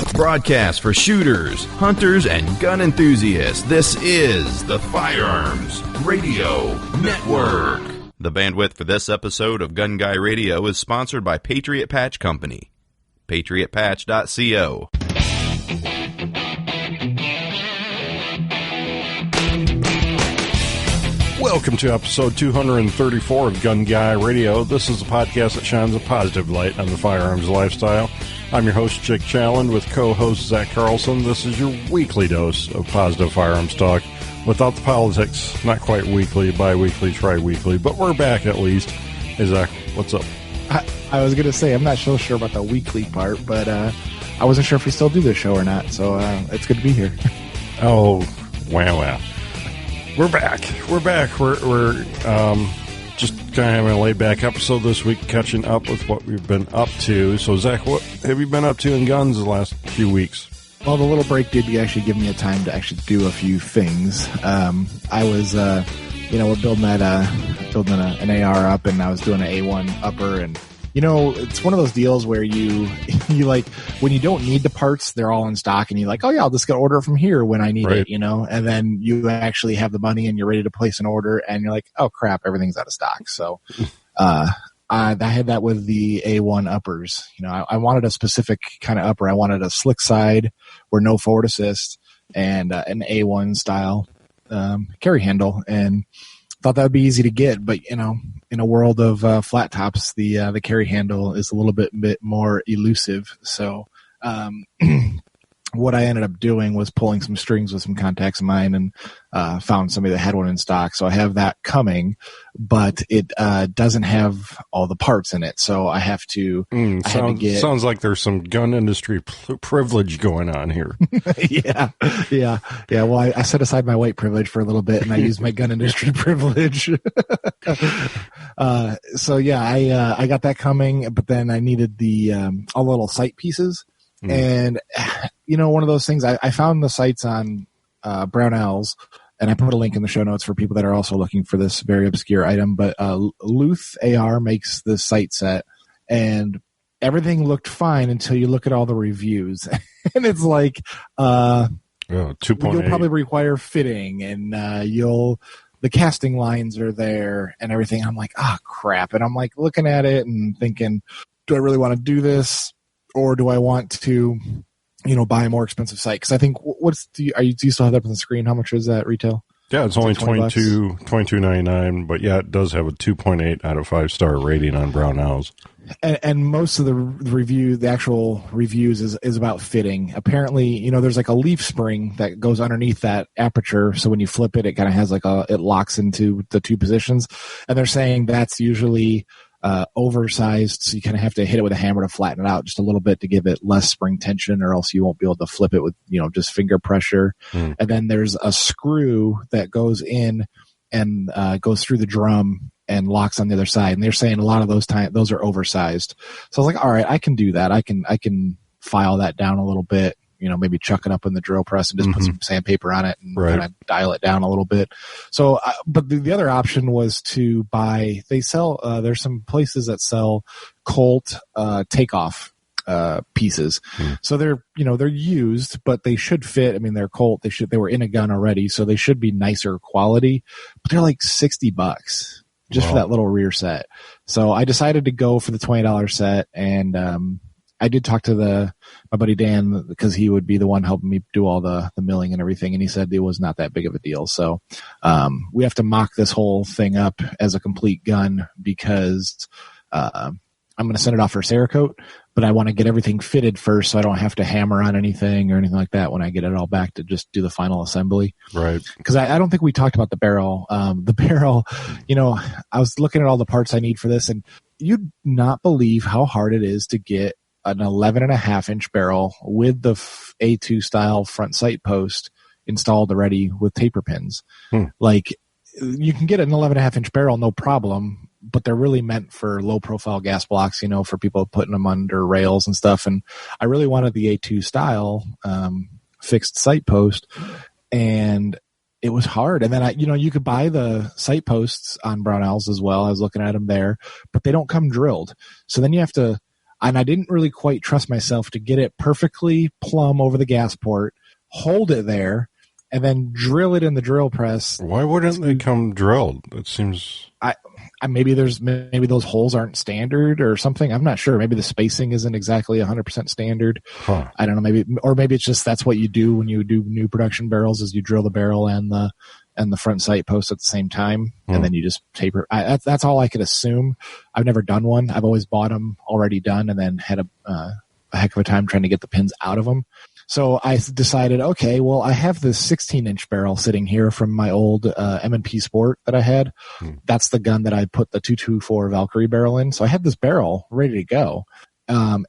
Broadcast for shooters, hunters, and gun enthusiasts. This is the Firearms Radio Network. The bandwidth for this episode of Gun Guy Radio is sponsored by Patriot Patch Company. PatriotPatch.co. Welcome to episode 234 of Gun Guy Radio. This is a podcast that shines a positive light on the firearms lifestyle. I'm your host, Jake Challand, with co-host Zack Carlson. This is your weekly dose of positive firearms talk without the politics. Not quite weekly, bi-weekly, tri-weekly, but we're back at least. Hey, Zack, what's up? I was going to say, I'm not so sure about the weekly part, but I wasn't sure if we still do this show or not, so it's good to be here. Oh, wow. We're back. We're just kind of having a laid-back episode this week, catching up with what we've been up to. So, Zach, what have you been up to in guns the last few weeks? Well, the little break did actually give me a time to actually do a few things. I was, we're building an AR up, and I was doing an A1 upper, and it's one of those deals where you like, when you don't need the parts, they're all in stock, and you're like, oh yeah, I'll just go order it from here when I need it, and then you actually have the money and you're ready to place an order, and you're like, oh crap, everything's out of stock. So, I had that with the A1 uppers. I wanted a specific kind of upper. I wanted a slick side where no forward assist and an A1 style carry handle, and thought that would be easy to get, but in a world of flat tops, the carry handle is a little bit more elusive. So what I ended up doing was pulling some strings with some contacts of mine, and found somebody that had one in stock. So I have that coming, but it doesn't have all the parts in it. So I have to. Sounds like there's some gun industry privilege going on here. Yeah. Well, I set aside my white privilege for a little bit, and I used my gun industry privilege. So yeah, I got that coming, but then I needed the all little sight pieces. And, one of those things, I found the sights on Brownells, and I put a link in the show notes for people that are also looking for this very obscure item, but Luth AR makes the sight set, and everything looked fine until you look at all the reviews. And it's like, 2.8. You'll probably require fitting, and the casting lines are there and everything. I'm like, oh crap. And I'm like looking at it and thinking, do I really want to do this? Or do I want to, buy a more expensive sight? Because I think, do you still have that on the screen? How much is that retail? Yeah, it's only $22.99, but yeah, it does have a 2.8 out of 5-star rating on Brownells. And most of the actual reviews is about fitting. Apparently, there's like a leaf spring that goes underneath that aperture, so when you flip it, it kind of has it locks into the two positions, and they're saying that's usually oversized, so you kind of have to hit it with a hammer to flatten it out just a little bit to give it less spring tension, or else you won't be able to flip it with just finger pressure. And then there's a screw that goes in and goes through the drum and locks on the other side, and they're saying a lot of those are oversized. So I was like, all right, I can do that. I can file that down a little bit, maybe chuck it up in the drill press and just put some sandpaper on it and kind of dial it down a little bit. So, but the other option was to buy, they sell, there's some places that sell Colt takeoff pieces. So they're used, but they should fit. I mean, they're Colt. They were in a gun already, so they should be nicer quality, but they're like $60 just for that little rear set. So I decided to go for the $20 set, and I did talk to my buddy Dan, because he would be the one helping me do all the milling and everything, and he said it was not that big of a deal. So we have to mock this whole thing up as a complete gun, because I'm going to send it off for Cerakote, but I want to get everything fitted first, so I don't have to hammer on anything or anything like that when I get it all back to just do the final assembly. Right. Because I don't think we talked about the barrel. The barrel, I was looking at all the parts I need for this, and you'd not believe how hard it is to get an 11.5-inch barrel with the A2 style front sight post installed already with taper pins. Like, you can get an 11.5-inch barrel, no problem, but they're really meant for low profile gas blocks, for people putting them under rails and stuff. And I really wanted the A2 style fixed sight post, and it was hard. And then you could buy the sight posts on Brownells as well. I was looking at them there, but they don't come drilled. So then you have to, and I didn't really quite trust myself to get it perfectly plumb over the gas port, hold it there, and then drill it in the drill press. Why wouldn't they come drilled? It seems... Maybe those holes aren't standard or something. I'm not sure. Maybe the spacing isn't exactly 100% standard. Huh. I don't know. Maybe it's just that's what you do when you do new production barrels is you drill the barrel and the front sight post at the same time, and then you just taper. That's all I could assume. I've never done one. I've always bought them already done and then had a heck of a time trying to get the pins out of them. So I decided, okay, well, I have this 16-inch barrel sitting here from my old M&P Sport that I had. That's the gun that I put the 224 Valkyrie barrel in. So I had this barrel ready to go,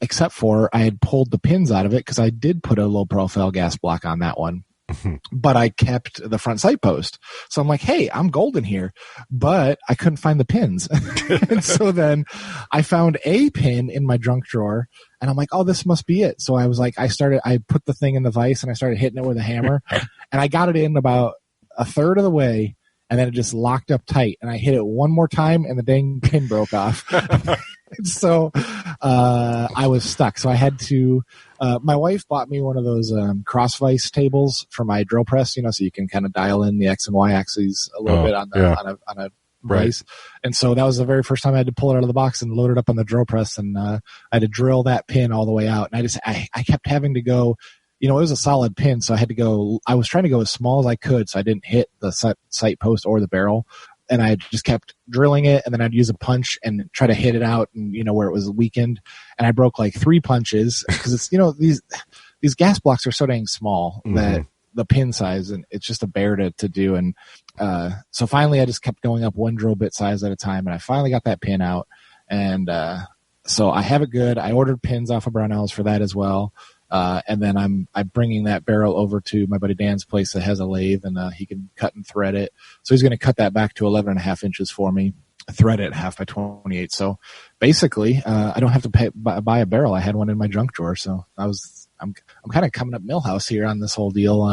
except for I had pulled the pins out of it because I did put a low profile gas block on that one. But I kept the front sight post. So I'm like, hey, I'm golden here. But I couldn't find the pins. And so then I found a pin in my junk drawer. And I'm like, oh, this must be it. So I was like, I put the thing in the vise and I started hitting it with a hammer. And I got it in about a third of the way. And then it just locked up tight. And I hit it one more time and the dang pin broke off. So I was stuck. So I had to... my wife bought me one of those cross vise tables for my drill press, so you can kind of dial in the X and Y axes a little bit on a vise. And so that was the very first time I had to pull it out of the box and load it up on the drill press, and I had to drill that pin all the way out. And I kept having to go, it was a solid pin, so I was trying to go as small as I could so I didn't hit the sight post or the barrel. And I just kept drilling it, and then I'd use a punch and try to hit it out, and where it was weakened. And I broke like 3 punches because it's these gas blocks are so dang small that the pin size, and it's just a bear to do. And so finally, I just kept going up one drill bit size at a time, and I finally got that pin out. And so I have it good. I ordered pins off of Brownells for that as well. And then I'm bringing that barrel over to my buddy Dan's place that has a lathe, and he can cut and thread it. So he's going to cut that back to 11.5 inches for me, thread it 1/2 by 28. So basically, I don't have to buy a barrel. I had one in my junk drawer, so I'm kind of coming up Millhouse here on this whole deal.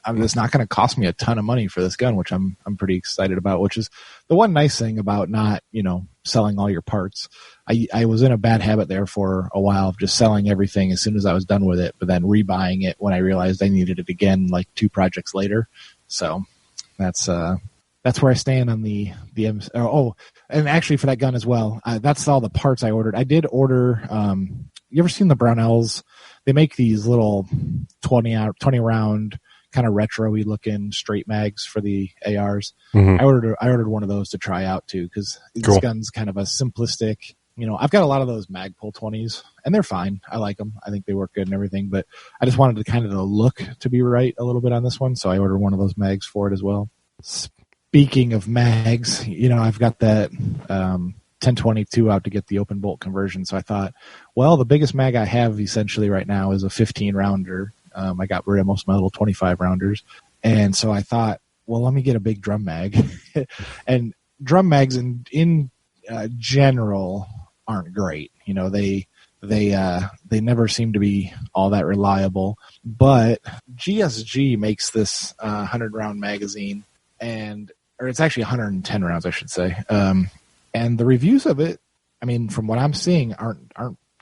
It's not going to cost me a ton of money for this gun, which I'm pretty excited about, which is the one nice thing about not, selling all your parts. I was in a bad habit there for a while of just selling everything as soon as I was done with it, but then rebuying it when I realized I needed it again, like 2 projects later. So that's where I stand on the and actually for that gun as well. That's all the parts I ordered. I did order, you ever seen the Brownells? They make these little 20 round kind of retro-y looking straight mags for the ARs. I ordered one of those to try out too, because this gun's kind of a simplistic, I've got a lot of those Magpul 20s and they're fine. I like them. I think they work good and everything, but I just wanted to kind of the look to be right a little bit on this one. So I ordered one of those mags for it as well. Speaking of mags, I've got that 1022 out to get the open bolt conversion. So I thought, well, the biggest mag I have essentially right now is a 15 rounder. I got rid of most of my little 25 rounders. And so I thought, well, let me get a big drum mag. And drum mags in general aren't great. They never seem to be all that reliable. But GSG makes this 100 round magazine, or it's actually 110 rounds, I should say. And the reviews of it, from what I'm seeing, aren't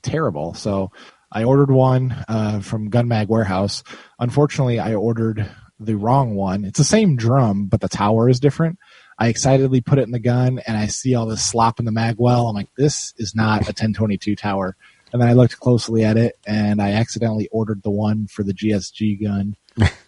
terrible. So I ordered one from Gun Mag Warehouse. Unfortunately, I ordered the wrong one. It's the same drum, but the tower is different. I excitedly put it in the gun, and I see all this slop in the mag well. I'm like, this is not a 1022 tower. And then I looked closely at it, and I accidentally ordered the one for the GSG gun.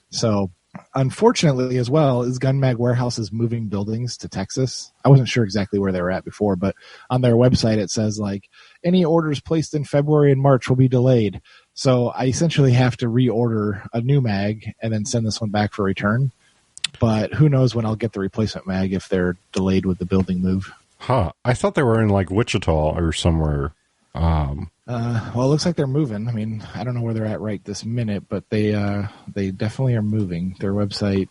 So unfortunately, as well, is Gun Mag Warehouse is moving buildings to Texas. I wasn't sure exactly where they were at before, but on their website it says like any orders placed in February and March will be delayed. So I essentially have to reorder a new mag and then send this one back for return. But who knows when I'll get the replacement mag if they're delayed with the building move. I thought they were in like Wichita or somewhere. Well, it looks like they're moving. I don't know where they're at right this minute, but they definitely are moving. Their website,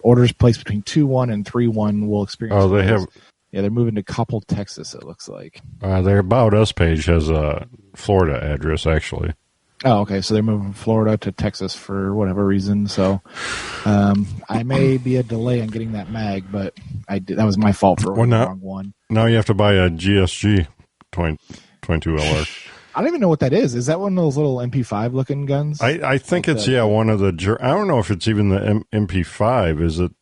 orders placed between 2/1 and 3/1 will experience. Oh, they have. Yeah, they're moving to Coppell, Texas. It looks like. Their About Us page has a Florida address, actually. Oh, okay. So they're moving from Florida to Texas for whatever reason. So I may be a delay on getting that mag, but that was my fault for ordering the wrong one. Now you have to buy a GSG point. 22 LR. I don't even know what that is. Is that one of those little MP5 looking guns? I think like it's one of the. I don't know if it's even the MP5. Is it?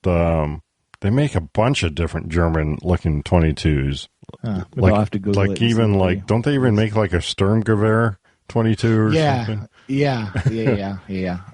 They make a bunch of different German looking 22s. I'll have to Google like even like don't they even make like a Sturmgewehr 22 or something? Yeah.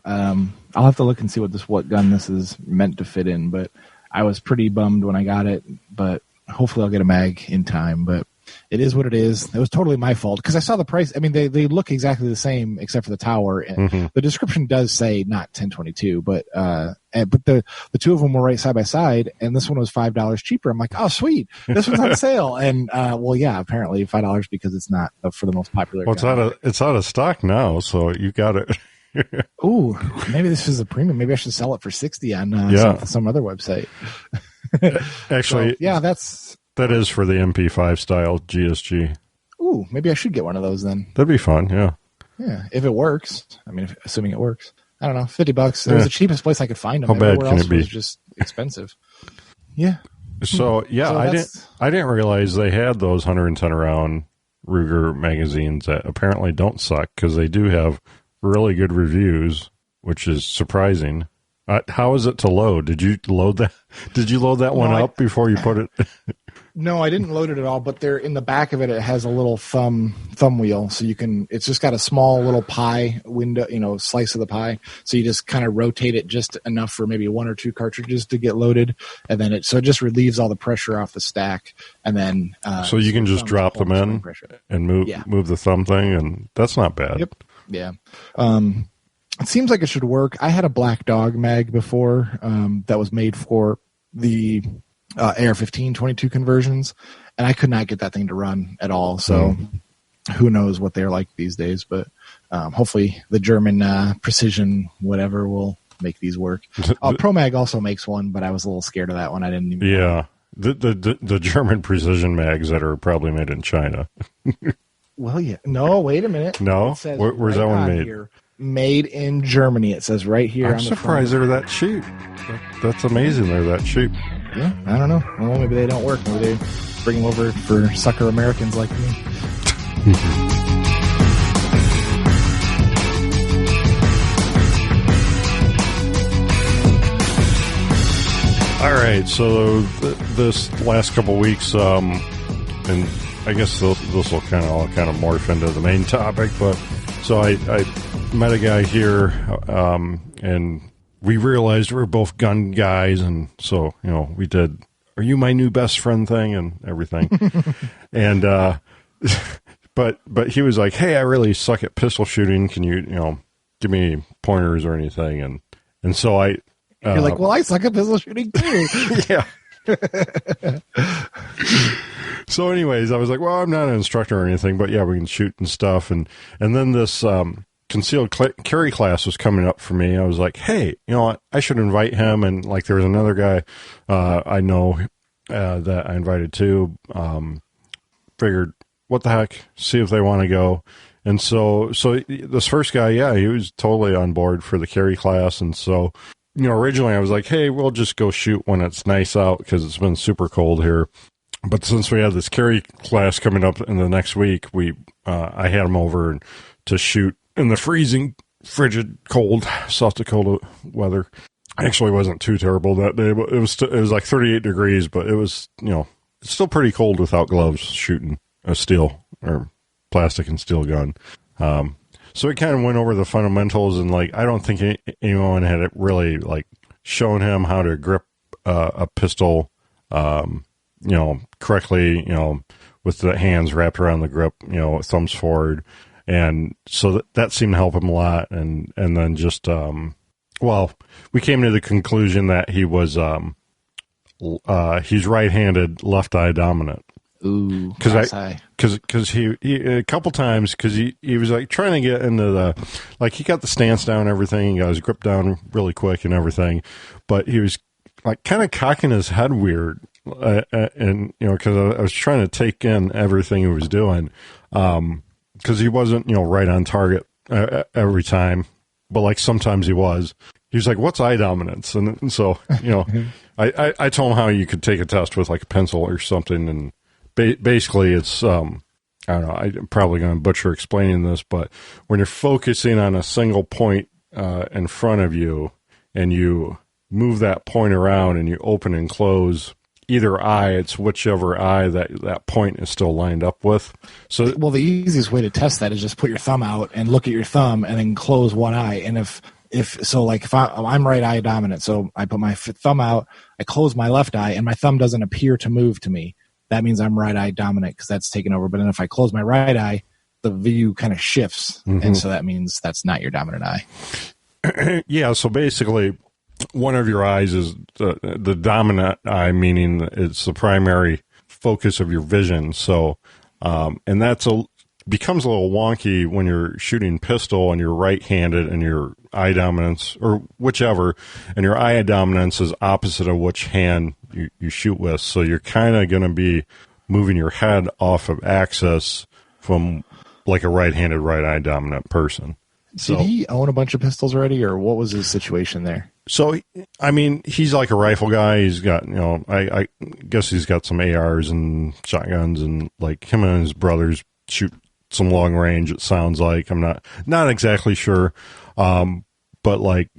I'll have to look and see what gun this is meant to fit in. But I was pretty bummed when I got it. But hopefully I'll get a mag in time. But it is what it is. It was totally my fault because I saw the price. I mean, they look exactly the same except for the tower. And the description does say not 1022, but the two of them were right side by side, and this one was $5 cheaper. I'm like, oh, sweet, this one's on sale. And apparently $5 because it's not for the most popular. Well, it's out of stock now, so you got it. Ooh, maybe this is a premium. Maybe I should sell it for $60 on some other website. Actually, so, that is for the MP5 style GSG. Ooh, maybe I should get one of those then. That'd be fun, yeah. Yeah, if it works. I mean, assuming it works. I don't know, $50. It was the cheapest place I could find them. How bad can it be? It was just expensive. Yeah. So I didn't realize they had those 110 round Ruger magazines that apparently don't suck because they do have really good reviews, which is surprising. How is it to load? Did you load that? Did you load that one up before you put it? No, I didn't load it at all. But there in the back of it, it has a little thumb wheel, so you can. It's just got a small little pie window, slice of the pie. So you just kind of rotate it just enough for maybe one or two cartridges to get loaded, and then it just relieves all the pressure off the stack, and then so you can just drop them in and move the thumb thing, and that's not bad. Yep. Yeah. It seems like it should work. I had a Black Dog mag before that was made for the AR-15 22 conversions, and I could not get that thing to run at all. So who knows what they're like these days, but hopefully the German precision whatever will make these work. ProMag also makes one, but I was a little scared of that one. I didn't even know. The German precision mags that are probably made in China. Well, yeah. No, wait a minute. No? Where's that one made? Here. Made in Germany. It says right here. I'm surprised they're that cheap. That's amazing. They're that cheap. Yeah, I don't know. Well, maybe they don't work. Maybe they bring them over for sucker Americans like me. All right. So this last couple of weeks, and I guess this will kind of morph into the main topic, but so I met a guy here, and we realized we're both gun guys, and so, we did, are you my new best friend thing and everything. And, but he was like, hey, I really suck at pistol shooting. Can you, give me pointers or anything? And so you're like, well, I suck at pistol shooting too. Yeah. So anyways, I was like, well, I'm not an instructor or anything, but yeah, we can shoot and stuff. And then this, concealed carry class was coming up for me. I was like, hey, I should invite him. And like, there was another guy I know that I invited too. Figured, what the heck, see if they want to go. And so this first guy, he was totally on board for the carry class. And so, originally I was like, hey, we'll just go shoot when it's nice out because it's been super cold here. But since we have this carry class coming up in the next week, I had him over to shoot in the freezing, frigid, cold South Dakota weather. Actually, it wasn't too terrible that day, but it was like 38 degrees. But it was, it's still pretty cold without gloves shooting a steel or plastic and steel gun. So we kind of went over the fundamentals, and like I don't think anyone had really like shown him how to grip a pistol, correctly, with the hands wrapped around the grip, thumbs forward. And so that seemed to help him a lot. And then just, we came to the conclusion that he was, he's right-handed, left eye dominant. Ooh, because he a couple times, because he was like trying to get into he got the stance down and everything, he got his grip down really quick and everything, but he was like kind of cocking his head weird. And because I was trying to take in everything he was doing, because he wasn't, right on target every time, but like sometimes he was. He was like, "What's eye dominance?" And so, I told him how you could take a test with like a pencil or something, and basically it's I don't know, I'm probably going to butcher explaining this, but when you're focusing on a single point in front of you and you move that point around and you open and close either eye, it's whichever eye that point is still lined up with. So, well, the easiest way to test that is just put your thumb out and look at your thumb and then close one eye. And if I'm right eye dominant, so I put my thumb out, I close my left eye, and my thumb doesn't appear to move to me, that means I'm right eye dominant because that's taken over. But then if I close my right eye, the view kind of shifts, and so that means that's not your dominant eye. Yeah, so basically, one of your eyes is the dominant eye, meaning it's the primary focus of your vision. So, and becomes a little wonky when you're shooting pistol and you're right-handed and your eye dominance, or whichever, and your eye dominance is opposite of which hand you shoot with. So you're kind of going to be moving your head off of axis from like a right-handed, right eye dominant person. Did he own a bunch of pistols already, or what was his situation there? So, I mean, he's like a rifle guy. He's got, I guess he's got some ARs and shotguns, and like him and his brothers shoot some long range, it sounds like. I'm not exactly sure. But like,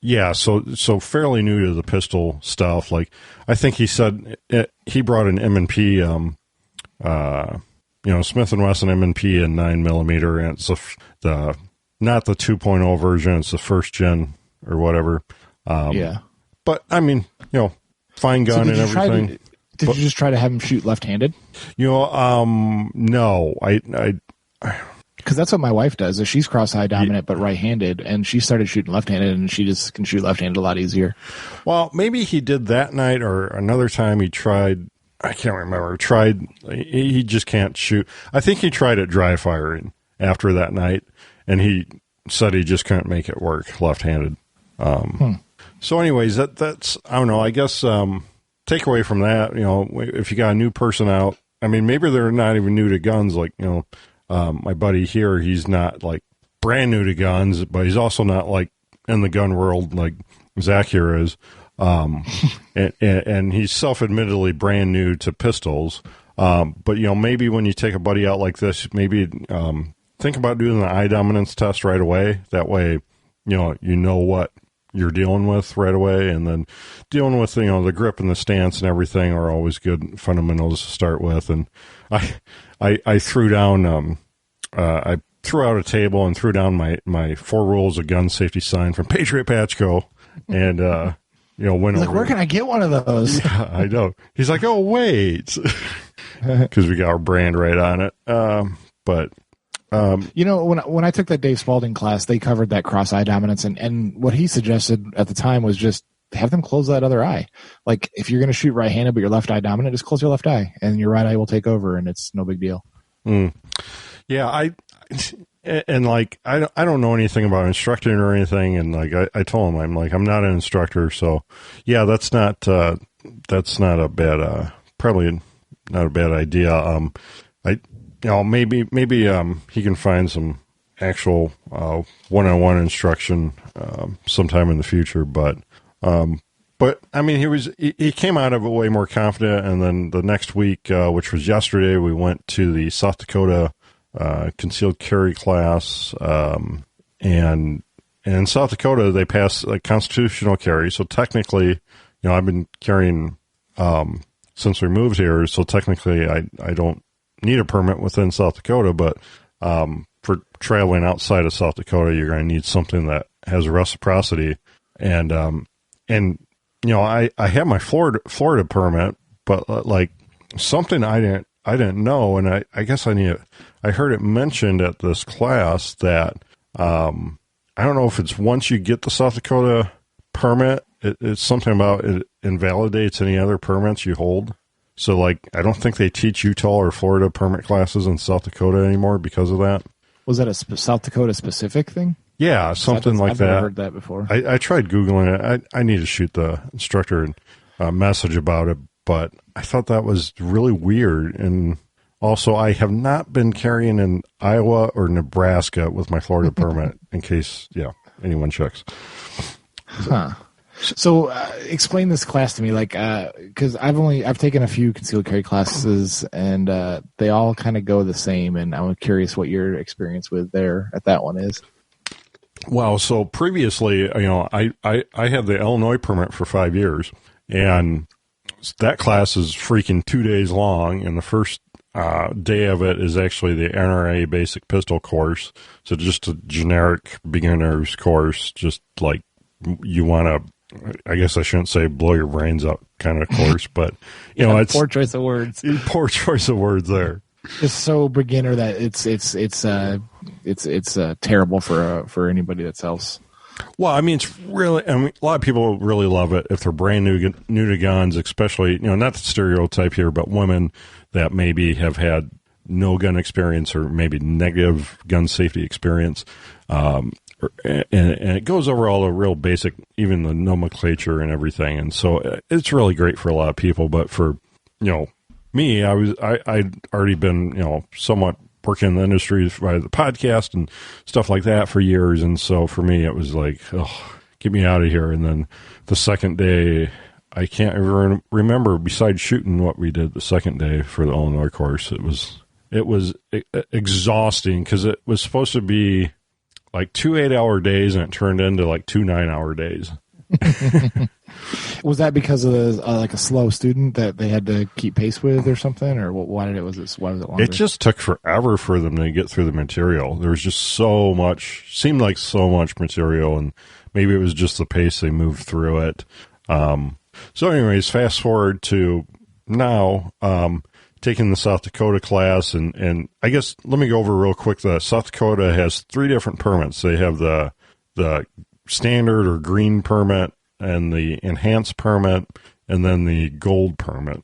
yeah, so fairly new to the pistol stuff. Like, I think he said he brought an M&P, Smith & Wesson M&P in 9mm, and it's not the 2.0 version, it's the first gen or whatever. Yeah. But, I mean, fine gun and everything. Did you just try to have him shoot left-handed? No. Because that's what my wife does. Is she's cross-eye dominant but right-handed, and she started shooting left-handed, and she just can shoot left-handed a lot easier. Well, maybe he did that night, or another time he tried. I can't remember. He just can't shoot. I think he tried at dry firing after that night, and he said he just couldn't make it work left-handed. So, anyways, that's I don't know. I guess take away from that, if you got a new person out, I mean, maybe they're not even new to guns. Like, my buddy here, he's not like brand new to guns, but he's also not like in the gun world like Zach here is. And he's self-admittedly brand new to pistols. But maybe when you take a buddy out like this, maybe think about doing the eye dominance test right away. That way, you know what you're dealing with right away, and then dealing with the grip and the stance and everything are always good fundamentals to start with. And I threw down I threw out a table and threw down my 4 rules of gun safety sign from Patriot Patchco, and went He's over. like, where can I get one of those? Yeah, I know. He's like, oh wait, because we got our brand right on it. But when I took that Dave Spalding class, they covered that cross-eye dominance, and what he suggested at the time was just have them close that other eye. Like, if you're going to shoot right-handed but your left eye dominant, just close your left eye, and your right eye will take over, and it's no big deal. Yeah, I don't know anything about instructing or anything, and like I told him, I'm not an instructor, so yeah, that's not a bad probably not a bad idea. Maybe he can find some actual one-on-one instruction sometime in the future, but I mean, he came out of it way more confident. And then the next week, which was yesterday, we went to the South Dakota concealed carry class, and in South Dakota they pass a constitutional carry. So technically, I've been carrying since we moved here. So technically, I don't need a permit within South Dakota, but for traveling outside of South Dakota, you're going to need something that has reciprocity. And I have my Florida permit, but like something I didn't know, and I guess I heard it mentioned at this class that I don't know if it's once you get the South Dakota permit, it's something about it invalidates any other permits you hold. So, like, I don't think they teach Utah or Florida permit classes in South Dakota anymore because of that. Was that a South Dakota specific thing? Yeah, something like that. I've never heard that before. I tried Googling it. I need to shoot the instructor a message about it, but I thought that was really weird. And also, I have not been carrying in Iowa or Nebraska with my Florida permit in case, anyone checks. Huh. So explain this class to me, like, because I've taken a few concealed carry classes, and they all kind of go the same. And I'm curious what your experience with there at that one is. Well, so previously, I had the Illinois permit for 5 years, and that class is freaking 2 days long, and the first day of it is actually the NRA basic pistol course. So just a generic beginner's course, just like you want to, I guess I shouldn't say blow your brains out kind of course, but it's poor choice of words. Poor choice of words there. It's so beginner that it's terrible for anybody that sells. Well, I mean, it's really, a lot of people really love it if they're brand new to guns, especially, not the stereotype here, but women that maybe have had no gun experience or maybe negative gun safety experience. And it goes over all the real basic, even the nomenclature and everything. And so it's really great for a lot of people. But for, me, I'd already been, somewhat working in the industry via the podcast and stuff like that for years. And so for me, it was like, oh, get me out of here. And then the second day, I can't even remember, besides shooting, what we did the second day for the Illinois course. It was exhausting because it was supposed to be like 2 8-hour days, and it turned into like 2 9-hour days. Was that because of like a slow student that they had to keep pace with or something, or why was it longer? It just took forever for them to get through the material. There was just seemed like so much material, and maybe it was just the pace they moved through it. So anyways, fast forward to now, taking the South Dakota class, and I guess let me go over real quick. The South Dakota has 3 different permits. They have the standard or green permit, and the enhanced permit, and then the gold permit.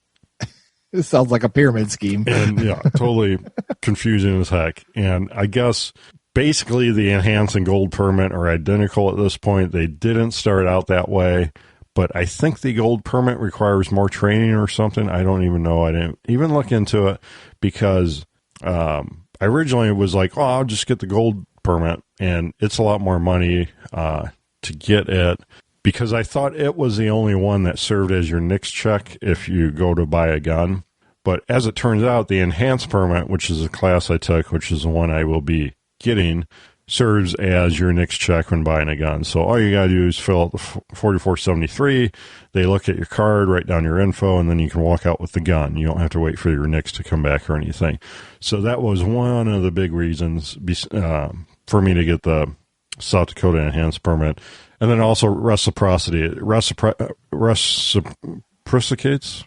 This sounds like a pyramid scheme. And yeah, totally confusing as heck. And I guess basically the enhanced and gold permit are identical at this point. They didn't start out that way, but I think the gold permit requires more training or something. I don't even know. I didn't even look into it because I originally was like, oh, I'll just get the gold permit, and it's a lot more money to get it, because I thought it was the only one that served as your NICS check if you go to buy a gun. But as it turns out, the enhanced permit, which is a class I took, which is the one I will be getting, serves as your NICS check when buying a gun. So all you got to do is fill out the 4473. They look at your card, write down your info, and then you can walk out with the gun. You don't have to wait for your NICS to come back or anything. So that was one of the big reasons for me to get the South Dakota enhanced permit. And then also reciprocity. Reciprocates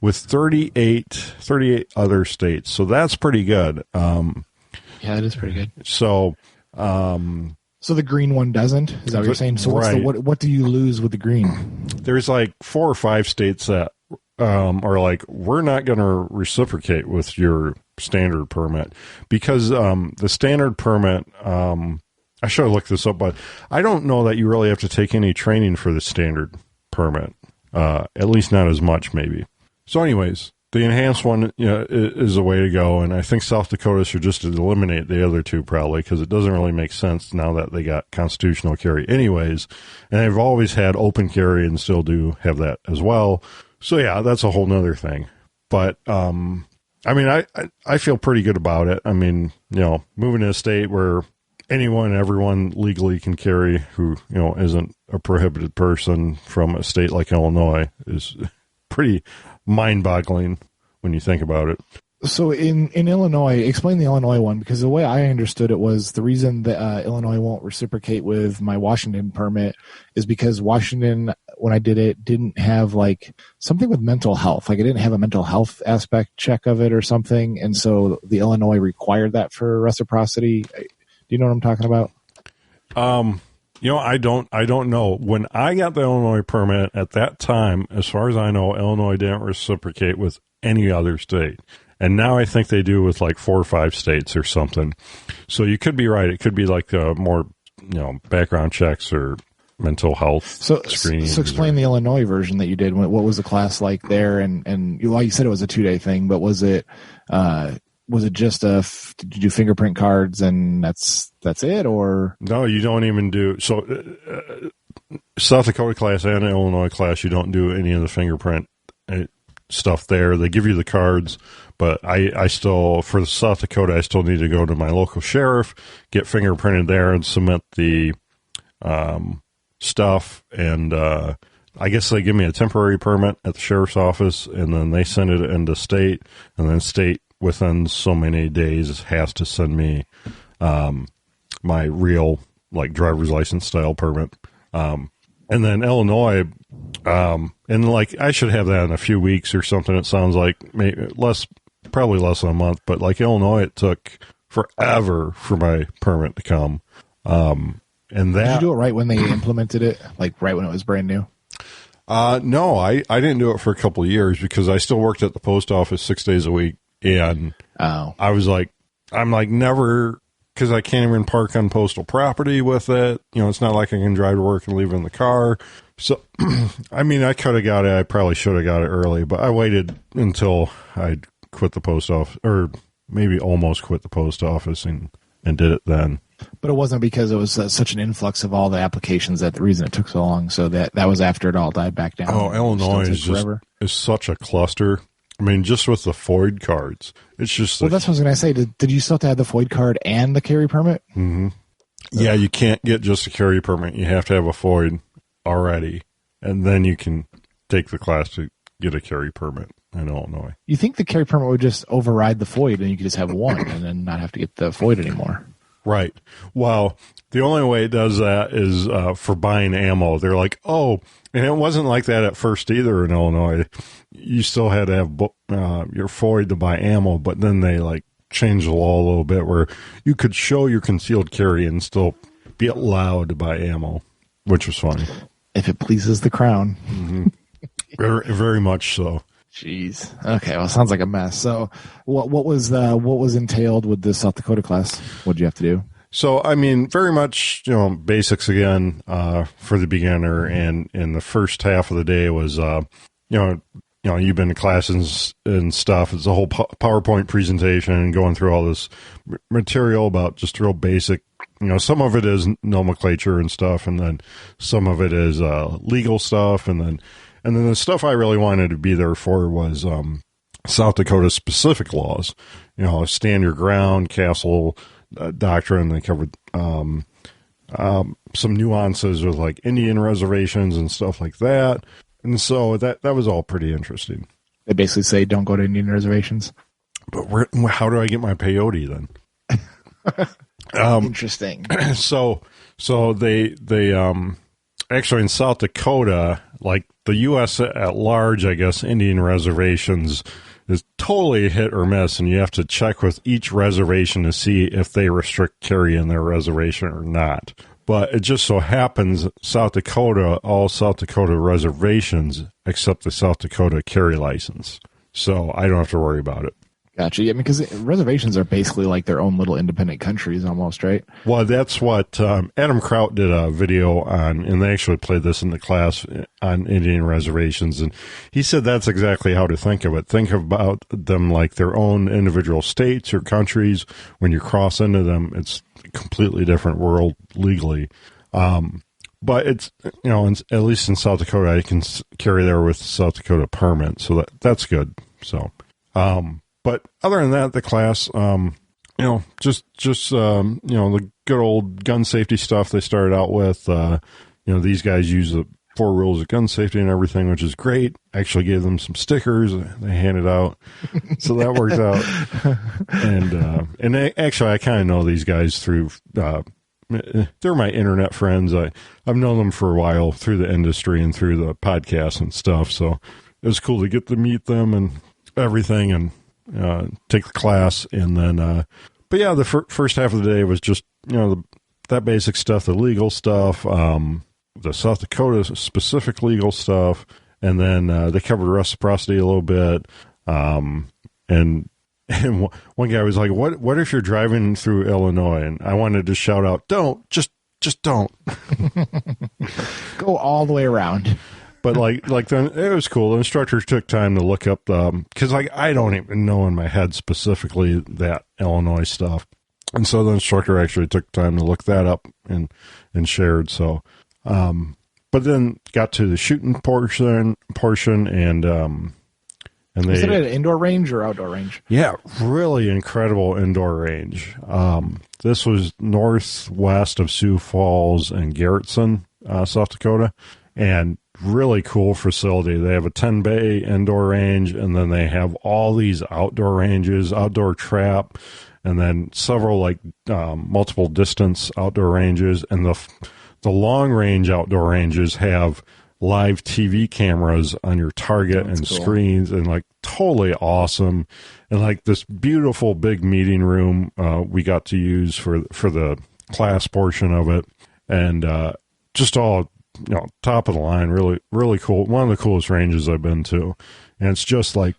with 38 other states. So that's pretty good. Yeah, it is pretty good. So the green one doesn't? Is that what you're saying? So right. What do you lose with the green? There's like 4 or 5 states that are like, we're not going to reciprocate with your standard permit, because the standard permit, I should have looked this up, but I don't know that you really have to take any training for the standard permit, at least not as much maybe. So anyways, the enhanced one is the way to go, and I think South Dakota should just eliminate the other 2 probably, because it doesn't really make sense now that they got constitutional carry anyways, and they've always had open carry and still do have that as well. So yeah, that's a whole nother thing. But I mean, I feel pretty good about it. I mean, moving to a state where anyone, everyone legally can carry who, isn't a prohibited person from a state like Illinois is pretty mind-boggling when you think about it. So in Illinois, explain the Illinois one, because the way I understood it was the reason that Illinois won't reciprocate with my Washington permit is because Washington, when I did it, didn't have like something with mental health. Like it didn't have a mental health aspect check of it or something. And so the Illinois required that for reciprocity. Do you know what I'm talking about? I don't know. When I got the Illinois permit at that time, as far as I know, Illinois didn't reciprocate with any other state. And now I think they do with like 4 or 5 states or something. So you could be right. It could be like more, background checks or mental health screenings. So explain the Illinois version that you did. What was the class like there? And you said it was a 2-day thing, but was it was it just did you do fingerprint cards and that's it, or? No, you don't even do, so South Dakota class and Illinois class, you don't do any of the fingerprint stuff there. They give you the cards, but I still, for South Dakota, I still need to go to my local sheriff, get fingerprinted there and submit the stuff, and I guess they give me a temporary permit at the sheriff's office, and then they send it into state, and then state within so many days has to send me my real, like, driver's license style permit. And then Illinois, and like I should have that in a few weeks or something. It sounds like maybe probably less than a month, but like Illinois, it took forever for my permit to come. And that, did you do it right when they implemented it, like right when it was brand new? No, I didn't do it for a couple of years because I still worked at the post office 6 days a week. And I was like, I'm like never, because I can't even park on postal property with it. You know, it's not like I can drive to work and leave it in the car. So, I mean, I could have got it. I probably should have got it early, but I waited until I quit the post office, or maybe almost quit the post office and did it then. But it wasn't because it was such an influx of all the applications that the reason it took so long. So that was after it all died back down. Oh, Illinois is such a cluster. I mean, just with the FOID cards, it's just. Well, that's what I was going to say. Did you still have to have the FOID card and the carry permit? Mm-hmm. Yeah, you can't get just a carry permit. You have to have a FOID already, and then you can take the class to get a carry permit in Illinois. You think the carry permit would just override the FOID, and you could just have one, and then not have to get the FOID anymore? Right. Well, the only way it does that is for buying ammo. They're like, oh, and it wasn't like that at first either in Illinois. You still had to have your FOID to buy ammo, but then they like changed the law a little bit where you could show your concealed carry and still be allowed to buy ammo, which was funny. If it pleases the crown. Mm-hmm. Very, very much so. Jeez. Okay. Well, it sounds like a mess. So what was entailed with the South Dakota class? What did you have to do? So, I mean, very much, basics again, for the beginner. And in the first half of the day was, you've been to classes and stuff. It's a whole PowerPoint presentation and going through all this material about just real basic, some of it is nomenclature and stuff. And then some of it is, legal stuff. And then the stuff I really wanted to be there for was, South Dakota specific laws, stand your ground, castle, doctrine. They covered some nuances with like Indian reservations and stuff like that, and so that was all pretty interesting. They basically say don't go to Indian reservations. But how do I get my peyote then? Interesting. So they actually in South Dakota, like the U.S. at large, I guess Indian reservations is totally hit or miss, and you have to check with each reservation to see if they restrict carry in their reservation or not. But it just so happens all South Dakota reservations accept the South Dakota carry license. So I don't have to worry about it. Gotcha. Yeah, because reservations are basically like their own little independent countries almost, right? Well, that's what Adam Kraut did a video on, and they actually played this in the class on Indian reservations, and he said that's exactly how to think of it. Think about them like their own individual states or countries. When you cross into them, it's a completely different world legally. But it's, at least in South Dakota, I can carry there with South Dakota permit, so that's good. So, but other than that, the class, the good old gun safety stuff they started out with. These guys use the 4 rules of gun safety and everything, which is great. Actually gave them some stickers they handed out, so that worked out. And actually, I kind of know these guys through. They're my internet friends. I've known them for a while through the industry and through the podcast and stuff. So it was cool to get to meet them and everything and take the class. And then, but yeah, the first half of the day was just, that basic stuff, the legal stuff, the South Dakota specific legal stuff. And then they covered reciprocity a little bit. And one guy was like, what if you're driving through Illinois? And I wanted to shout out, don't, just don't. Go all the way around. But like then it was cool. The instructor took time to look up because like I don't even know in my head specifically that Illinois stuff, and so the instructor actually took time to look that up and shared. So, but then got to the shooting portion and they, is it an indoor range or outdoor range? Yeah, really incredible indoor range. This was northwest of Sioux Falls and Garrettson, South Dakota, and really cool facility. They have a 10-bay indoor range, and then they have all these outdoor ranges, outdoor trap, and then several like multiple distance outdoor ranges. And the long range outdoor ranges have live TV cameras on your target and cool. Screens, and like totally awesome. And like this beautiful big meeting room we got to use for the class portion of it, and just all top of the line, really really cool. One of the coolest ranges I've been to, and it's just like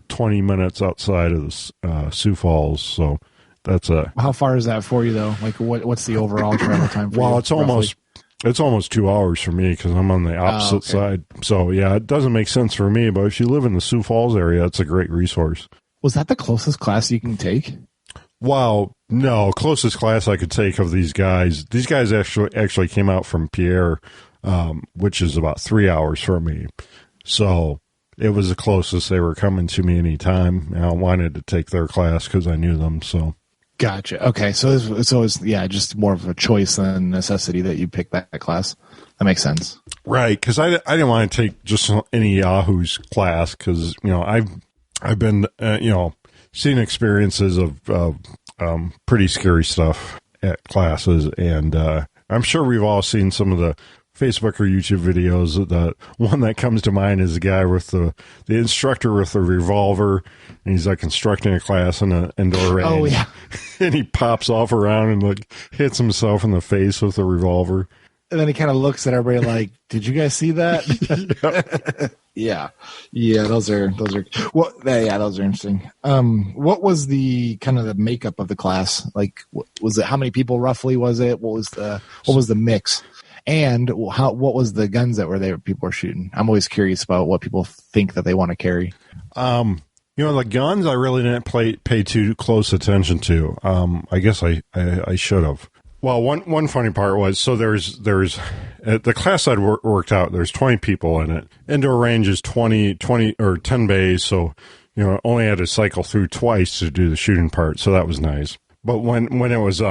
20 minutes outside of the Sioux Falls. So that's how far is that for you though? Like what's the overall travel time for you? Well, it's almost 2 hours for me because I'm on the opposite side. So, yeah, it doesn't make sense for me. But if you live in the Sioux Falls area, it's a great resource. Was that the closest class you can take? Wow. No, closest class I could take of these guys. These guys actually came out from Pierre, which is about 3 hours from me. So it was the closest. They were coming to me anytime. And I wanted to take their class because I knew them. So. Gotcha. Okay, so it's just more of a choice than necessity that you pick that class. That makes sense, right? Because I didn't want to take just any Yahoo's class because I've been seeing experiences of pretty scary stuff at classes, and I'm sure we've all seen some of the Facebook or YouTube videos. The one that comes to mind is the guy with the instructor with the revolver, and he's like instructing a class in an indoor range. Oh yeah, and he pops off around and like hits himself in the face with the revolver. And then he kind of looks at everybody like, "Did you guys see that?" Yeah. Those are those are interesting. What was the kind of the makeup of the class? Like, was it how many people roughly was it? What was the mix? And what was the guns that people were shooting? I'm always curious about what people think that they want to carry. The guns I really didn't pay too close attention to. I guess I should have. Well, one funny part was, so there's the class I'd worked out, there's 20 people in it. Indoor range is 20 or 10 bays, so only had to cycle through twice to do the shooting part, so that was nice. But when it was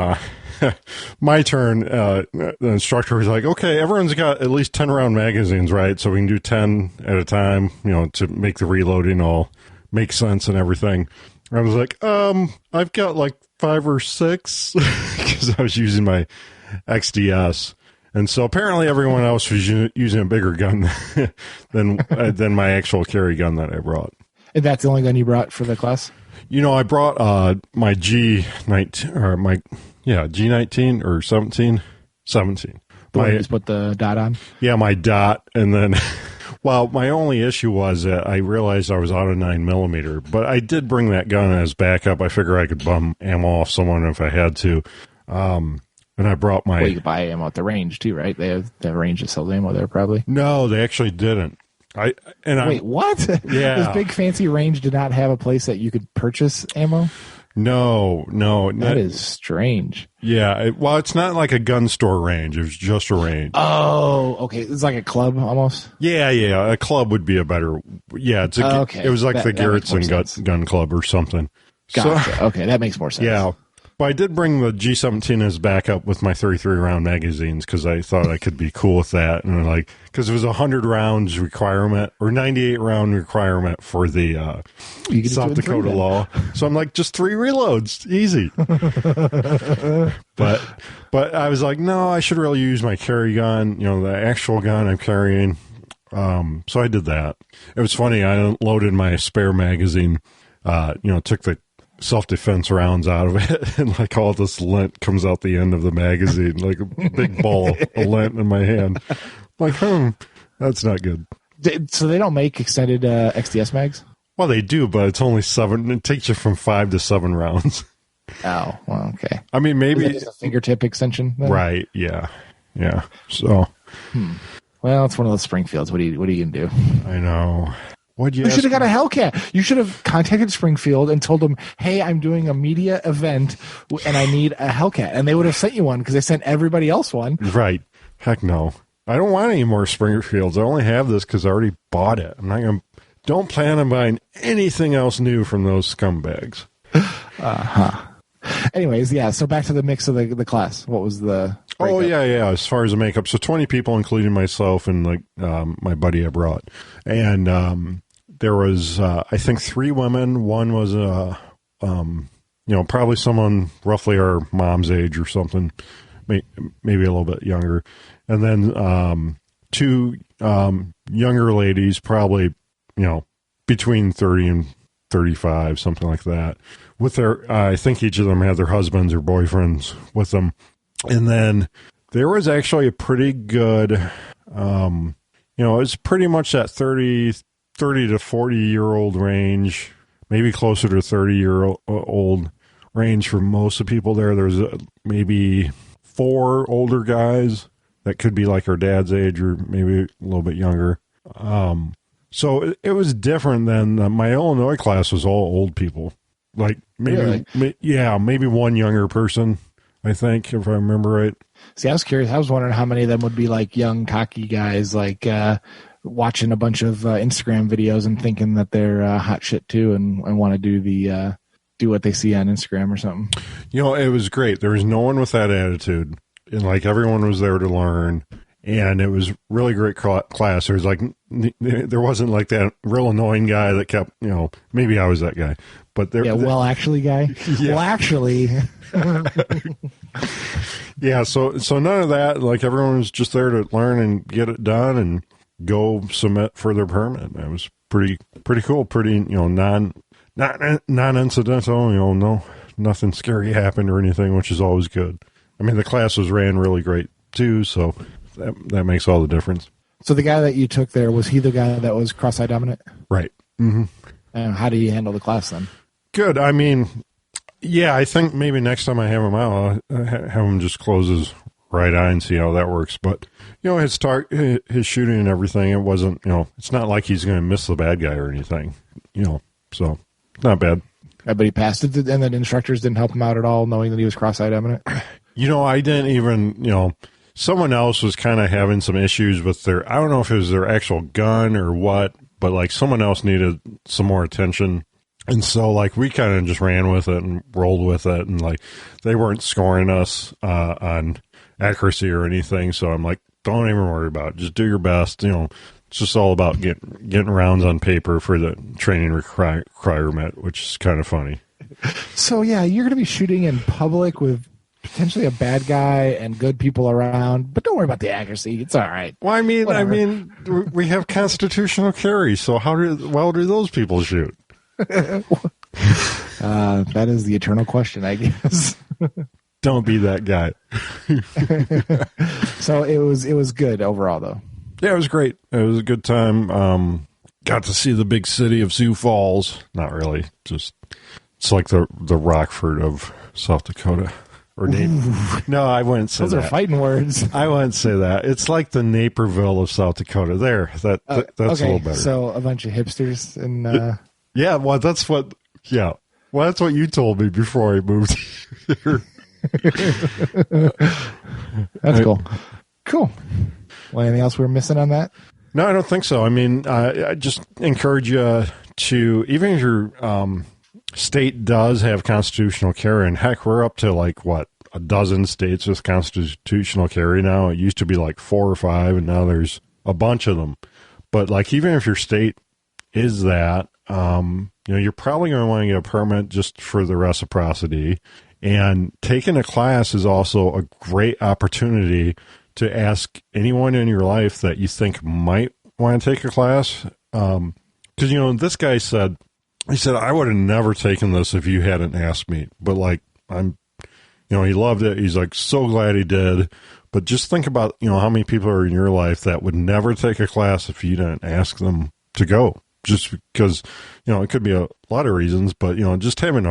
my turn, the instructor was like, okay, everyone's got at least 10 round magazines, right? So we can do 10 at a time, to make the reloading all make sense and everything. I was like, I've got like 5 or 6 because I was using my XDS. And so apparently everyone else was using a bigger gun than my actual carry gun that I brought. And that's the only gun you brought for the class? I brought my G19 or G19 or 17. The one you just put the dot on? Yeah, my dot. And then, well, my only issue was that I realized I was out of 9mm, but I did bring that gun as backup. I figure I could bum ammo off someone if I had to. And I brought my... Well, you could buy ammo at the range too, right? They have a range that sells ammo there probably. No, they actually didn't. Wait, what? Yeah. This big fancy range did not have a place that you could purchase ammo? No. That is strange. Yeah. It's not like a gun store range. It was just a range. Oh, okay. It's like a club almost? Yeah. A club would be a better... Yeah, it was like the Garrettson gun club or something. Gotcha. So, okay, that makes more sense. Yeah. But I did bring the G17 as backup with my 33 round magazines because I thought I could be cool with that, and because it was 100 rounds requirement or 98 round requirement for the South Dakota law. So I'm like, just 3 reloads, easy. But I was like, no, I should really use my carry gun, the actual gun I'm carrying. So I did that. It was funny. I unloaded my spare magazine. Took the self-defense rounds out of it, and like all this lint comes out the end of the magazine, like a big ball of lint in my hand. Like, that's not good. So they don't make extended XDS mags? Well, they do, but it's only 7. It takes you from 5 to 7 rounds. Oh, well, okay. I mean, maybe it's a fingertip extension then? Right? Yeah. So, Well, it's one of those Springfields. What are you gonna do? I know. You should have got a Hellcat. You should have contacted Springfield and told them, "Hey, I'm doing a media event and I need a Hellcat," and they would have sent you one because they sent everybody else one. Right? Heck no. I don't want any more Springfields. I only have this because I already bought it. I'm not gonna. Don't plan on buying anything else new from those scumbags. Anyways, yeah. So back to the mix of the class. What was the? Breakup? Oh yeah. As far as the makeup, so 20 people, including myself and like my buddy I brought, and there was I think 3 women. One was probably someone roughly our mom's age or something, maybe a little bit younger, and then 2 younger ladies, probably between 30 and 35, something like that. With their, I think each of them had their husbands or boyfriends with them. And then there was actually a pretty good, it was pretty much that 30 to 40-year-old range, maybe closer to 30-year-old range for most of the people there. There's maybe 4 older guys that could be like our dad's age or maybe a little bit younger. So it was different than my Illinois class was all old people. Like maybe, maybe one younger person, I think, if I remember right. See, I was curious. I was wondering how many of them would be like young, cocky guys, like watching a bunch of Instagram videos and thinking that they're hot shit too, and want to do what they see on Instagram or something. It was great. There was no one with that attitude, and like everyone was there to learn. And it was really great class. There wasn't like that real annoying guy that kept, maybe I was that guy, but there. Yeah. Well, actually, guy. Yeah. Well, actually. Yeah. So none of that. Like everyone was just there to learn and get it done and go submit for their permit. It was pretty cool. Pretty, non-incidental. No, nothing scary happened or anything, which is always good. I mean, the class was ran really great too. So. That makes all the difference. So the guy that you took there, was he the guy that was cross-eye dominant? Right. Mm-hmm. And how do you handle the class then? Good. I mean, yeah, I think maybe next time I have him out, I'll have him just close his right eye and see how that works. But, his shooting and everything, it wasn't, it's not like he's going to miss the bad guy or anything, so not bad. But he passed it, and the instructors didn't help him out at all, knowing that he was cross-eye dominant? I didn't even, someone else was kind of having some issues with I don't know if it was their actual gun or what, but like someone else needed some more attention. And so like we kind of just ran with it and rolled with it. And like they weren't scoring us on accuracy or anything. So I'm like, don't even worry about it. Just do your best. It's just all about getting rounds on paper for the training requirement, which is kind of funny. So yeah, you're going to be shooting in public with potentially a bad guy and good people around, but don't worry about the accuracy. It's all right. Well, I mean, we have constitutional carry, so how do those people shoot? That is the eternal question, I guess. Don't be that guy. So it was good overall, though. Yeah, it was great. It was a good time. Got to see the big city of Sioux Falls. Not really. Just it's like the Rockford of South Dakota. Or no, I wouldn't say those that. Those are fighting words. I wouldn't say that. It's like the Naperville of South Dakota. There, that's okay, a little better. So a bunch of hipsters and yeah. Well, that's what. Yeah. Well, that's what you told me before I moved here. That's cool. Cool. Well, anything else we're missing on that? No, I don't think so. I mean, I just encourage you to, even if your state does have constitutional carry, and heck, we're up to like what, a dozen states with constitutional carry now. It used to be like 4 or 5, and now there's a bunch of them. But like, even if your state is that, you're probably going to want to get a permit just for the reciprocity. And taking a class is also a great opportunity to ask anyone in your life that you think might want to take a class. Because, this guy said, I would have never taken this if you hadn't asked me. But like, he loved it. He's like, so glad he did. But just think about, how many people are in your life that would never take a class if you didn't ask them to go. Just because, it could be a lot of reasons, but, just having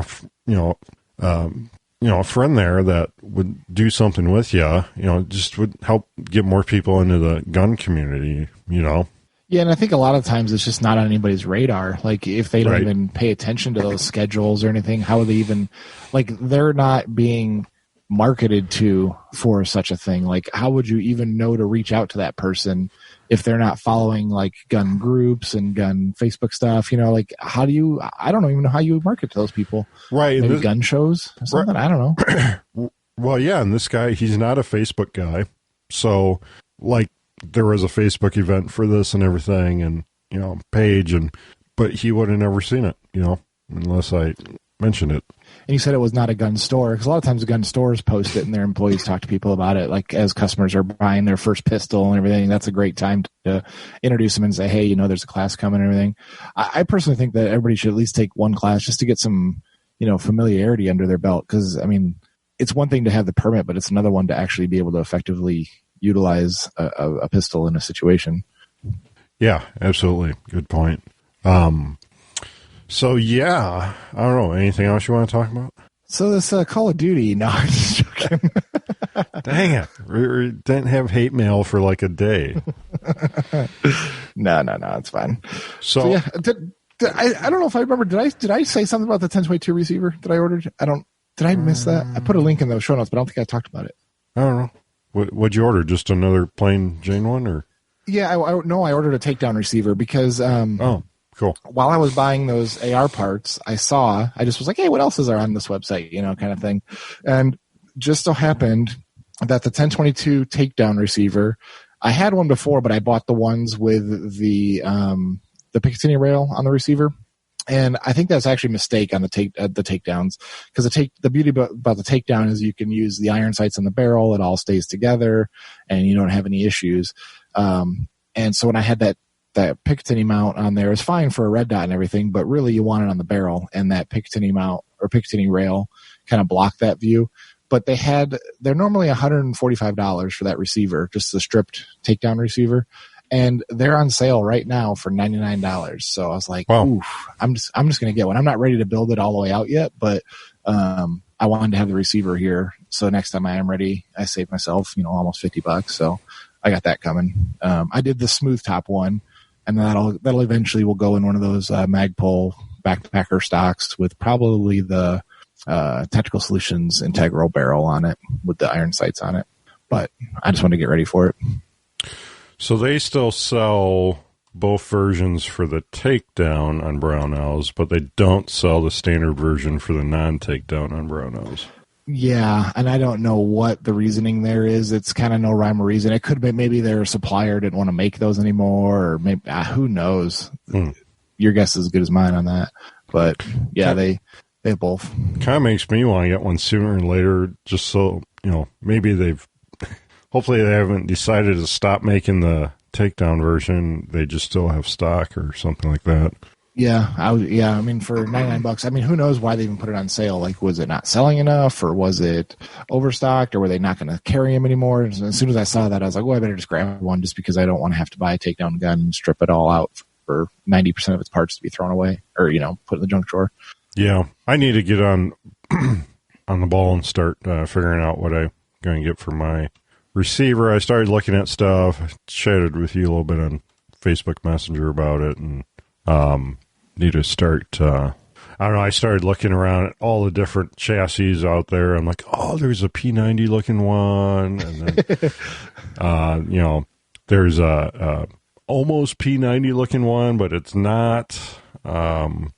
a friend there that would do something with you, just would help get more people into the gun community, Yeah, and I think a lot of times it's just not on anybody's radar. Like, if they don't Right. even pay attention to those schedules or anything, how would they even, like, they're not being marketed to for such a thing. Like, how would you even know to reach out to that person if they're not following, like, gun groups and gun Facebook stuff? Like, how do you, I don't even know how you would market to those people. Right. Maybe gun shows or something? Right. I don't know. Well, yeah, and this guy, he's not a Facebook guy. So, like, there was a Facebook event for this and everything, and page, but he would have never seen it, unless I mentioned it. And you said it was not a gun store, because a lot of times the gun stores post it and their employees talk to people about it. Like, as customers are buying their first pistol and everything, that's a great time to introduce them and say, hey, there's a class coming and everything. I personally think that everybody should at least take one class just to get some, familiarity under their belt. Because, I mean, it's one thing to have the permit, but it's another one to actually be able to effectively utilize a pistol in a situation. Yeah, absolutely. Good point. So, yeah, I don't know. Anything else you want to talk about? So this Call of Duty, no, I'm just joking. Dang it. We didn't have hate mail for like a day. No, it's fine. So yeah, I don't know if I remember. Did I say something about the 1022 receiver that I ordered? Did I miss that? I put a link in the show notes, but I don't think I talked about it. I don't know. What'd you order? Just another plain Jane one, or? Yeah, I ordered a takedown receiver because oh, cool. While I was buying those AR parts, I just was like, hey, what else is there on this website? kind of thing. And just so happened that the 1022 takedown receiver, I had one before, but I bought the ones with the Picatinny rail on the receiver. And I think that's actually a mistake on the takedowns, because the beauty about the takedown is you can use the iron sights on the barrel. It all stays together and you don't have any issues. And so when I had that Picatinny mount on there, it's fine for a red dot and everything, but really you want it on the barrel, and that Picatinny mount or Picatinny rail kind of blocked that view. But they're normally $145 for that receiver, just the stripped takedown receiver. And they're on sale right now for $99. So I was like, wow. Oof, I'm just going to get one. I'm not ready to build it all the way out yet, but I wanted to have the receiver here. So next time I am ready, I save myself, almost $50. So I got that coming. I did the smooth top one, and that'll eventually will go in one of those Magpul backpacker stocks with probably the Tactical Solutions integral barrel on it with the iron sights on it. But I just wanted to get ready for it. So they still sell both versions for the takedown on Brownells, but they don't sell the standard version for the non-takedown on Brownells. Yeah, and I don't know what the reasoning there is. It's kind of no rhyme or reason. It could be maybe their supplier didn't want to make those anymore, or maybe who knows. Your guess is as good as mine on that. But yeah, they both. Kind of makes me want to get one sooner and later, just so maybe hopefully they haven't decided to stop making the takedown version. They just still have stock or something like that. Yeah, I mean, for $99, I mean, who knows why they even put it on sale? Like, was it not selling enough, or was it overstocked, or were they not going to carry them anymore? And as soon as I saw that, I was like, well, I better just grab one, just because I don't want to have to buy a takedown gun and strip it all out for 90% of its parts to be thrown away, or put in the junk drawer. Yeah, I need to get on the ball and start figuring out what I'm going to get for my receiver. I started looking at stuff. I chatted with you a little bit on Facebook Messenger about it, and need to start I don't know, I started looking around at all the different chassis out there. I'm like, oh, there's a P90 looking one, and then there's a almost P90 looking one, but it's not, and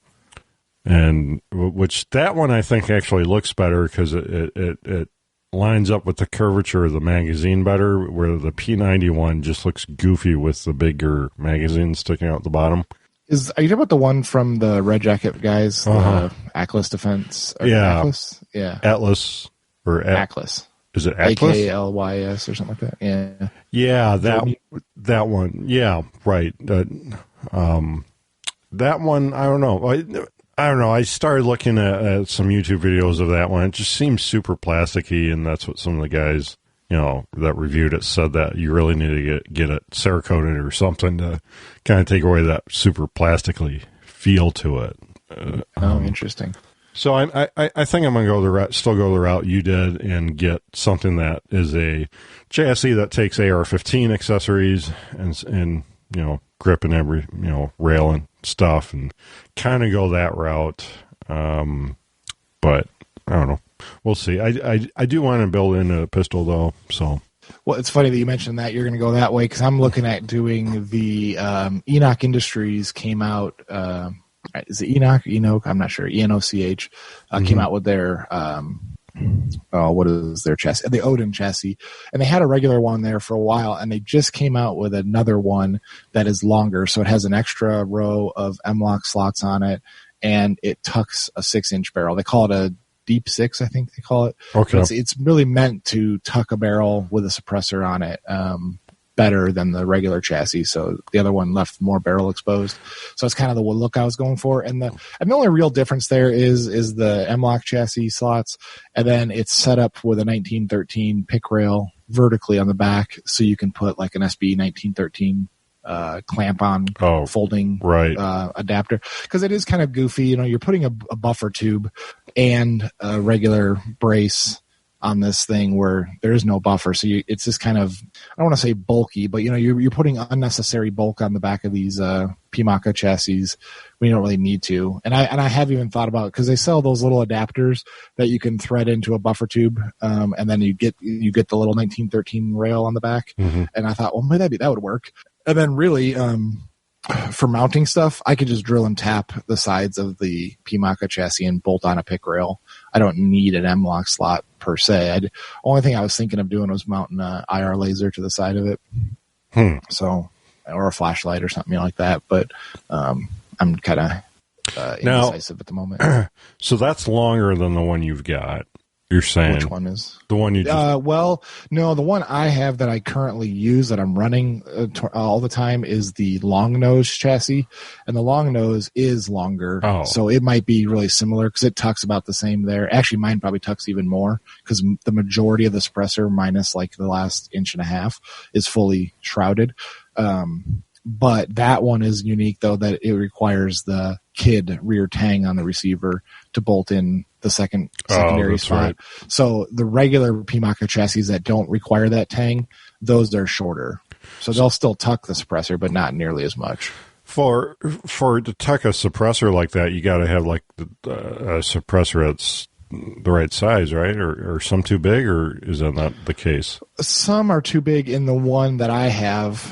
which that one I think actually looks better because it lines up with the curvature of the magazine better, where the P90 one just looks goofy with the bigger magazine sticking out the bottom. Are you talking about the one from the Red Jacket guys, Atlas Defense? Yeah. Atlas? Yeah. Atlas. Or Atlas. Is it Atlas? AKLYS or something like that? Yeah. Yeah, that one. Yeah, right. That one, I don't know. I don't know. I started looking at some YouTube videos of that one. It just seems super plasticky, and that's what some of the guys, that reviewed it said, that you really need to get it Cerakoted or something to kind of take away that super plastically feel to it. Interesting. So I think I'm going to still go the route you did and get something that is a chassis that takes AR-15 accessories and grip and every, rail and stuff, and kind of go that route. But I don't know. We'll see. I do want to build in a pistol though. So. Well, it's funny that you mentioned that you're going to go that way, because I'm looking at doing the Enoch Industries came out. Is it Enoch? I'm not sure. ENOCH came out with their what is their chassis? The Odin chassis, and they had a regular one there for a while, and they just came out with another one that is longer, so it has an extra row of M-LOK slots on it, and it tucks a 6-inch barrel. They call it a Deep 6, I think they call it. Okay. It's really meant to tuck a barrel with a suppressor on it better than the regular chassis. So the other one left more barrel exposed. So it's kind of the look I was going for. And the only real difference there is the M-LOK chassis slots, and then it's set up with a 1913 pick rail vertically on the back, so you can put like an SB 1913 clamp on folding adapter, because it is kind of goofy. You're putting a buffer tube and a regular brace on this thing where there is no buffer, so it's just kind of, I don't want to say bulky, but you're putting unnecessary bulk on the back of these PMACA chassis when you don't really need to. And I have even thought about, because they sell those little adapters that you can thread into a buffer tube, and then you get the little 1913 rail on the back. Mm-hmm. And I thought, well, maybe that would work. And then really, for mounting stuff, I could just drill and tap the sides of the PMACA chassis and bolt on a pick rail. I don't need an M-LOK slot per se. Only thing I was thinking of doing was mounting an IR laser to the side of it. So, or a flashlight or something like that. But I'm kind of indecisive at the moment. So that's longer than the one you've got. You're saying which one is the one you just... well, no, the one I have that I currently use that I'm running all the time is the long nose chassis, and the long nose is longer. So it might be really similar because it tucks about the same there. Actually, mine probably tucks even more because the majority of the suppressor, minus like the last 1.5 inches, is fully shrouded. But that one is unique though, that it requires the KID rear tang on the receiver to bolt in the secondary spot. Right. So the regular PMACA chassis that don't require that tang, those are shorter. So they'll still tuck the suppressor, but not nearly as much. For to tuck a suppressor like that, you got to have like a suppressor that's the right size, right? Or some too big, or is that not the case? Some are too big in the one that I have,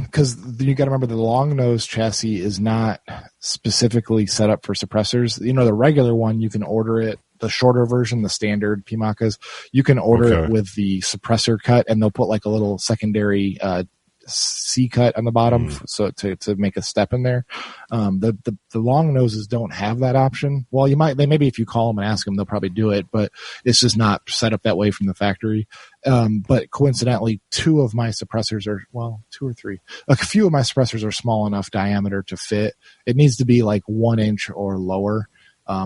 because you got to remember the long nose chassis is not specifically set up for suppressors. The regular one, you can order it, the shorter version, the standard PMACAs, you can order it with the suppressor cut, and they'll put like a little secondary C cut on the bottom, so to make a step in there. The long noses don't have that option. Well, maybe if you call them and ask them, they'll probably do it, but it's just not set up that way from the factory. But coincidentally, 2 of my suppressors are, 2 or 3, a few of my suppressors are small enough diameter to fit. It needs to be like 1 inch or lower.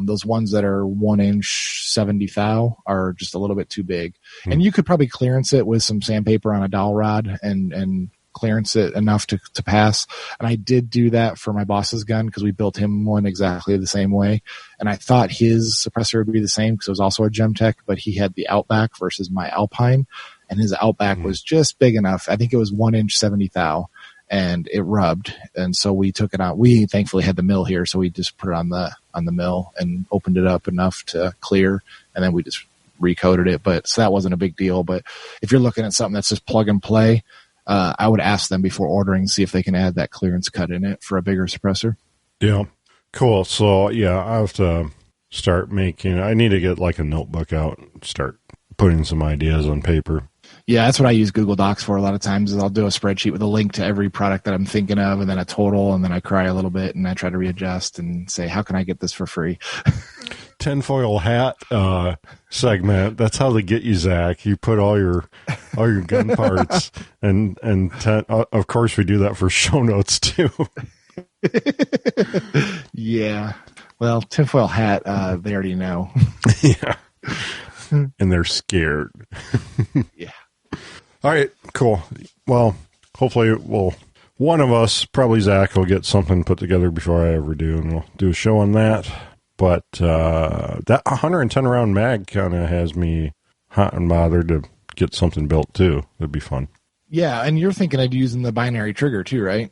Those ones that are 1 inch 70 thou are just a little bit too big. And you could probably clearance it with some sandpaper on a dowel rod and clearance it enough to pass. And I did do that for my boss's gun because we built him one exactly the same way. And I thought his suppressor would be the same because it was also a Gemtech, but he had the Outback versus my Alpine, and his Outback was just big enough. I think it was 1 inch 70 thou, and it rubbed. And so we took it out. We thankfully had the mill here, so we just put it on the mill and opened it up enough to clear, and then we just recoated it. But so that wasn't a big deal. But if you're looking at something that's just plug and play, I would ask them before ordering, see if they can add that clearance cut in it for a bigger suppressor. Yeah. Cool. So, yeah, I have to start I need to get like a notebook out and start putting some ideas on paper. Yeah, that's what I use Google Docs for a lot of times, is I'll do a spreadsheet with a link to every product that I'm thinking of, and then a total, and then I cry a little bit, and I try to readjust and say, how can I get this for free? Tinfoil hat segment. That's how they get you, Zach. You put all your gun parts, and of course we do that for show notes too. Yeah. Well, tinfoil hat, they already know. Yeah. And they're scared. Yeah. All right, cool. Well, hopefully one of us, probably Zach, will get something put together before I ever do, and we'll do a show on that. But that 110 round mag kind of has me hot and bothered to get something built too. That'd be fun. Yeah, and you're thinking of using the binary trigger too, right?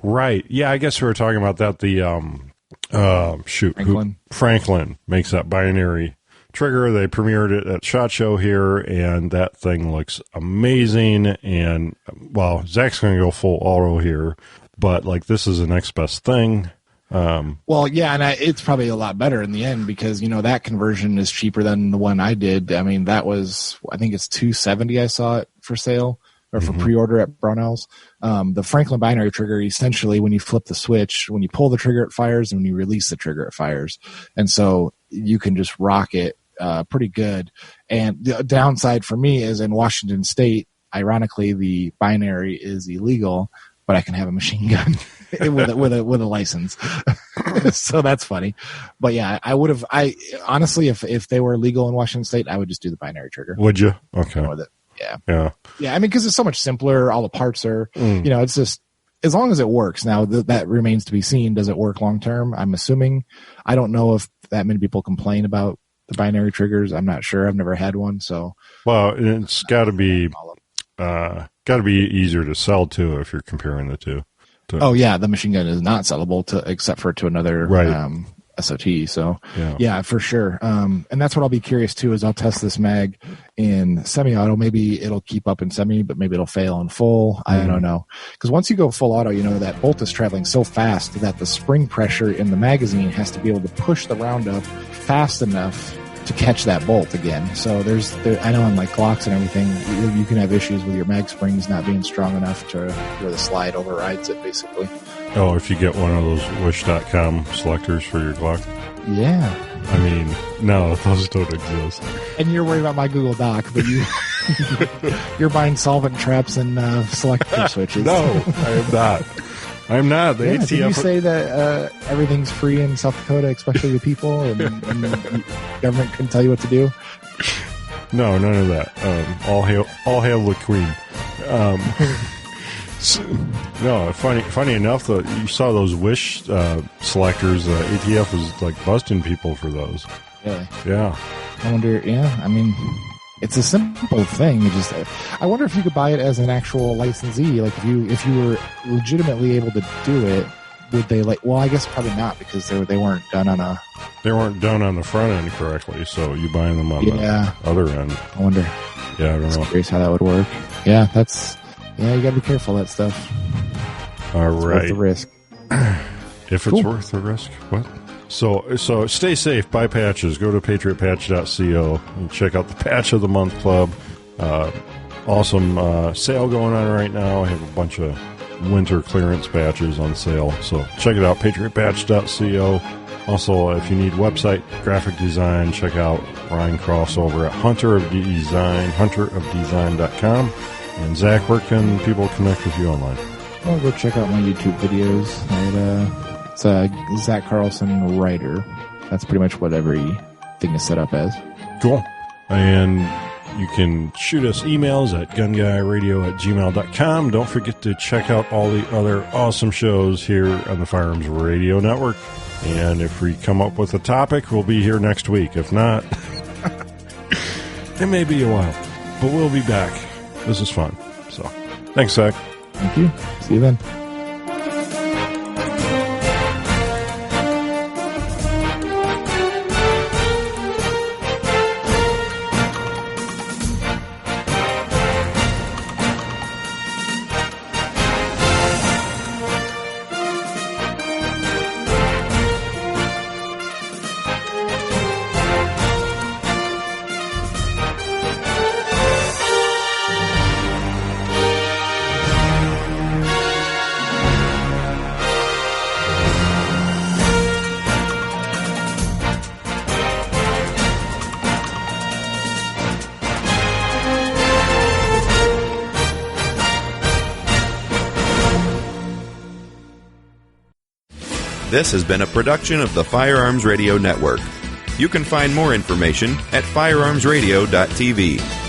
Right. Yeah, I guess we were talking about that. The Franklin makes that binary trigger. They premiered it at SHOT Show here, and that thing looks amazing. And well, Zach's going to go full auto here, but like this is the next best thing. Well, yeah, and it's probably a lot better in the end because that conversion is cheaper than the one I did. I mean, that was, I think it's $270. I saw it for sale or for pre-order at Brownells. The Franklin binary trigger, essentially, when you flip the switch, when you pull the trigger, it fires, and when you release the trigger, it fires, and so you can just rock it pretty good. And the downside for me is in Washington State, ironically, the binary is illegal, but I can have a machine gun with a license. So that's funny. But yeah, I honestly, if they were legal in Washington State, I would just do the binary trigger. Would you? Okay. With it. Yeah. Yeah. Yeah. I mean, because it's so much simpler. All the parts are, it's just, as long as it works. Now that remains to be seen. Does it work long term? I'm assuming. I don't know if that many people complain about the binary triggers. I'm not sure. I've never had one. So. Well, it's got to be easier to sell too if you're comparing the two. Oh yeah, the machine gun is not sellable except for to another SOT. So yeah, for sure. And that's what I'll be curious too. Is I'll test this mag in semi-auto. Maybe it'll keep up in semi, but maybe it'll fail in full. I don't know. Because once you go full auto, that bolt is traveling so fast that the spring pressure in the magazine has to be able to push the round up fast enough to catch that bolt again. So I know on like Glocks and everything, you can have issues with your mag springs not being strong enough to where the slide overrides it, basically. Oh, if you get one of those Wish.com selectors for your Glock? Yeah. I mean, no, those don't exist. And you're worried about my Google Doc, but you're buying solvent traps and selector switches. No, I am not. I'm not. The ATF. Did you say that everything's free in South Dakota, especially the people, and the government couldn't tell you what to do? No, none of that. All hail the Queen. No, funny enough, you saw those Wish selectors. ATF was like busting people for those. Really? Yeah. I wonder. Yeah, I mean, it's a simple thing. I wonder if you could buy it as an actual licensee. Like if you were legitimately able to do it, would they Well, I guess probably not because they weren't done on a. They weren't done on the front end correctly, so you buying them on the other end. I wonder. Yeah, I don't know. Curious how that would work. Yeah, you gotta be careful of that stuff. All right. Worth the risk. If it's worth the risk, what? So stay safe. Buy patches. Go to patriotpatch.co and check out the Patch of the Month Club. Awesome sale going on right now. I have a bunch of winter clearance patches on sale. So check it out, patriotpatch.co. Also, if you need website graphic design, check out Ryan Cross over at Hunter of Design, hunterofdesign.com. And Zach, where can people connect with you online? Well, go check out my YouTube videos. It's Zack Carlson Writer. That's pretty much what everything is set up as. Cool. And you can shoot us emails at gunguyradio@gmail.com. Don't forget to check out all the other awesome shows here on the Firearms Radio Network. And if we come up with a topic, we'll be here next week. If not, it may be a while, but we'll be back. This is fun. So, thanks, Zach. Thank you. See you then. This has been a production of the Firearms Radio Network. You can find more information at firearmsradio.tv.